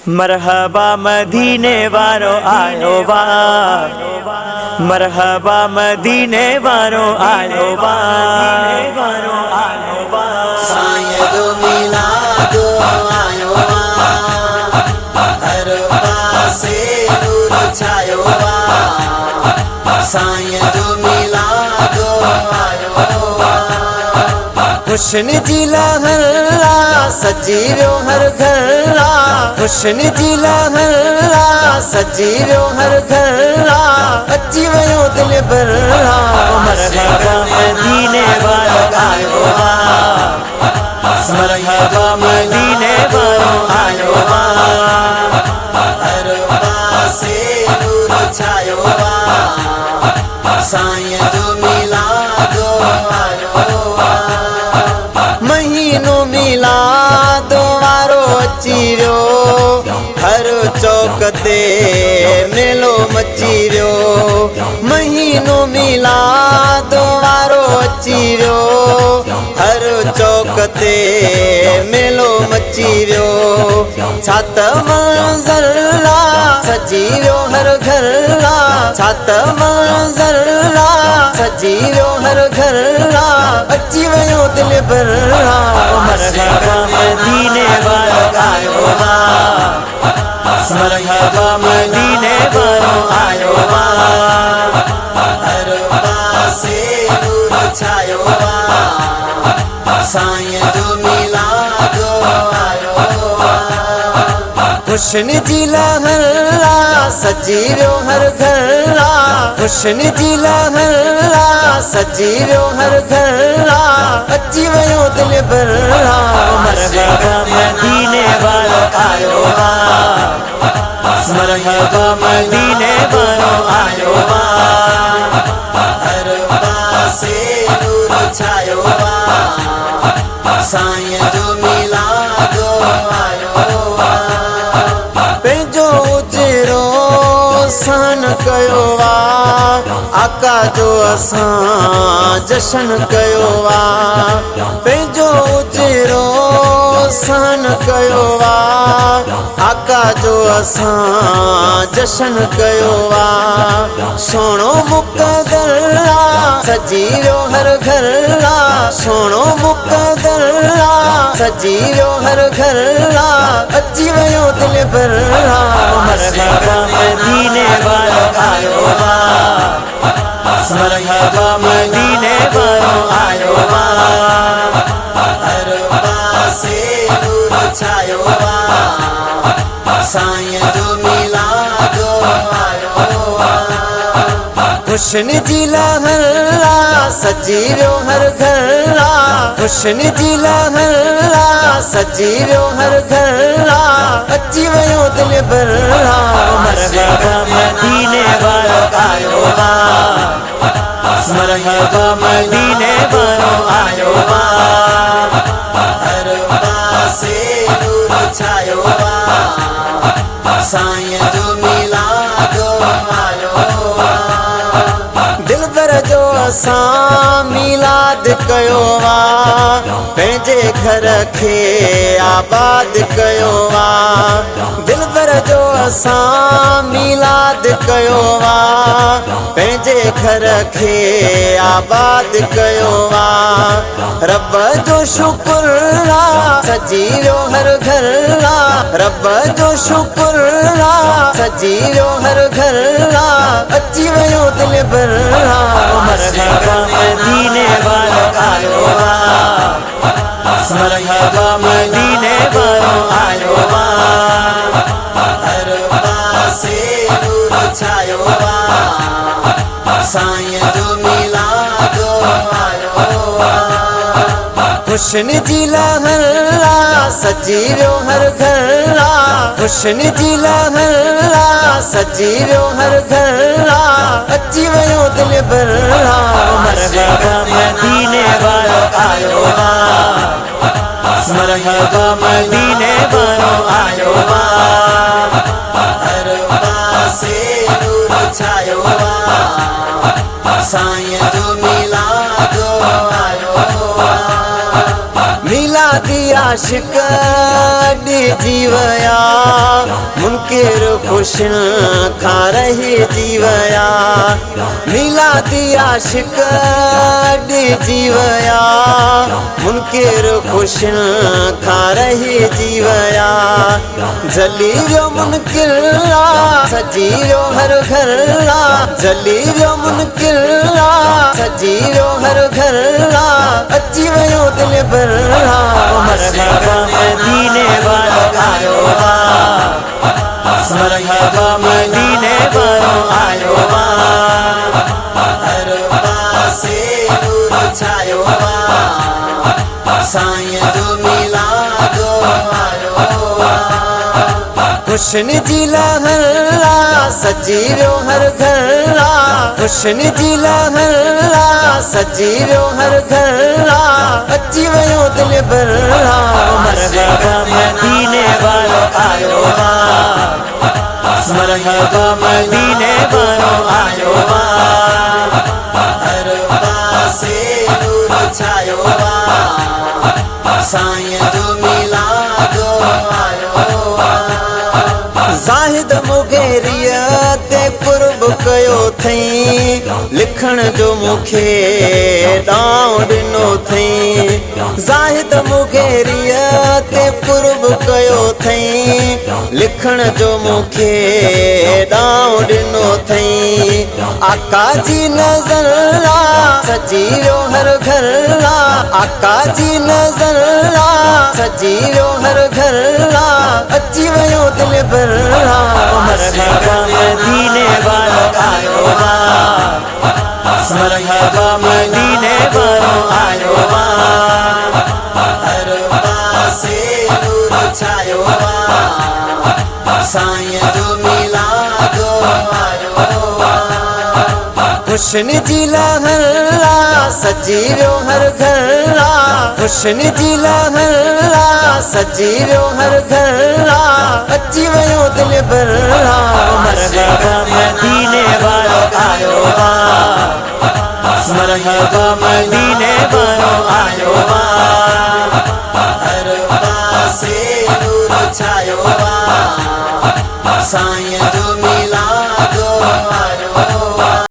मरहबा मदीने वारो आयो वा, मरहबा मदीने वारो आयो वा। सायदो मिलादो आयो वा, हर पासे नूर छायो वा। सायदो मिलादो आयो वा, हुस्न जी लहरा सजी वियो हर घरा। हुस्न जी लहरा सजी वियो हर घरा। अची वियो दिल भरा, मरहबा मदीने वारो आयो वा, मरहबा मदीने वारो आयो वा। हर पासे नूर छायो वा, सायदो मिलादो आयो वा। महीनो मिलादो वारो अची वियो, हर चौक ते मेलो मची वियो। महीनो मिलादो वारो अची वियो, हर चौक ते मेलो मची वियो। छात मंज़र सजी वियो हर घर, छात मंज़र सजी वियो हर घर। अची वियो दिल भरा, मरहबा मदीने वारो आयो वा, मरहबा मदीने वारो आयो वा। हर पासे नूर छायो वा, सायदो मिलादो आयो वा। हुस्न जी लहरा सजी वियो हर घरा। हुस्न जी लहरा सजी वियो हर घरा। अची वियो दिल भरा, मरहबा मदीने वारो आयो वा, मरहबा मदीने वारो आयो वा। हर पासे नूर छायो वा, सायदो मिलादो आयो वा। पंहिंजो उजरो सन कयो वा, आका जो असां जशन कयो वा। पंहिंजो उजरो सन कयो वा, आका जो असां जशन कयो वा। सोणो मुक़दर सजी वियो हर घर, सोणो मुक़दर सजी वियो हर घर। अची वियो दिल भरा, मरहबा मदीने वारो आयो वा, मरहबा मदीने वारो आयो वा। हर पासे नूर छायो वा, सायदो मिलादो आयो वा। हुस्न जी लहरा सजी वियो हर घरा। हुस्न जी लहरा सजी वियो हर घरा। अची वियो दिल भरा, मरहबा मदीने वारो आयो वा, मरहबा मदीने वारो आयो वा। हर पासे नूर छायो वा, सायदो मिलादो आयो वा। दिलबर जो असां मिलाद कयो वा, पंहिंजे घर खे आबाद कयो वा। दिलबर जो असां मिलाद कयो वा, पंहिंजे घर खे आबाद कयो वा। रब जो शुक्र सजी वियो हर घर, रब जो शुक्र सजी वियो हर घर। अची वियो दिल भरा, मरहबा मदीने वारो आयो वा, मरहबा मदीने वारो आयो वा। हर पासे नूर छायो वा, सायदो मिलादो आयो वा। हुस्न जी लहरा सजी वियो हर घरा। हुस्न जी लहरा सजी वियो हर घरा। अची वियो दिल भरा, मरहबा मदीने वारो आयो वा, मरहबा मदीने वारो आयो वा। हर पासे नूर छायो वा, सायदो मिलादो आयो वा। मिलादी आशिक ॾिजी विया मुनकिर खुशन खा रही जीवया मिला दिया आशिक डी जीवया मुनकिर खुशन खा रही जीवया जली जो मुनकिर सजी जो हर घर जली जो मुनकिर सजी जो हर घर अची वयो दिल भर मरहबा मदीने वारो आयो बा मरहबा मदीने वारो आयो बा हर पासे नूर छायो साईं जो मिलादो आयो हुस्न जी लहरा सजी वियो हर घर हुस्न जी लहरा सजी वियो हर घर अची वयो दिल भर मरहबा मदीने वारो आयो बा मरहबा मदीने वारो आयो बा हर पासे नूर छायो साईं जो मिलादो आयो ज़ाहिद मुगेरिया ते कुर्ब कयो थई लिखण जो मुखे दाव ॾिनो थई ज़ाहिद मुगेरिया ते कुर्ब कयो थई लिखण जो मुखे दाव ॾिनो थई आका जी नज़र सजी वियो हर घर आका जी नज़र सजी वियो हर घर अची वयो दिल भर मरहबा मदीने वारो आयो बा मरहबा मदीने वारो आयो बा हर पासे नूर छायो साईं जो मिलादो आयो हुस्न जी लहरा सजी वियो हर घर हुस्न जी लहरा सजी वियो हर घर अची वयो दिल भर मरहबा मदीने वारो आयो बा मरहबा मदीने वारो आयो बा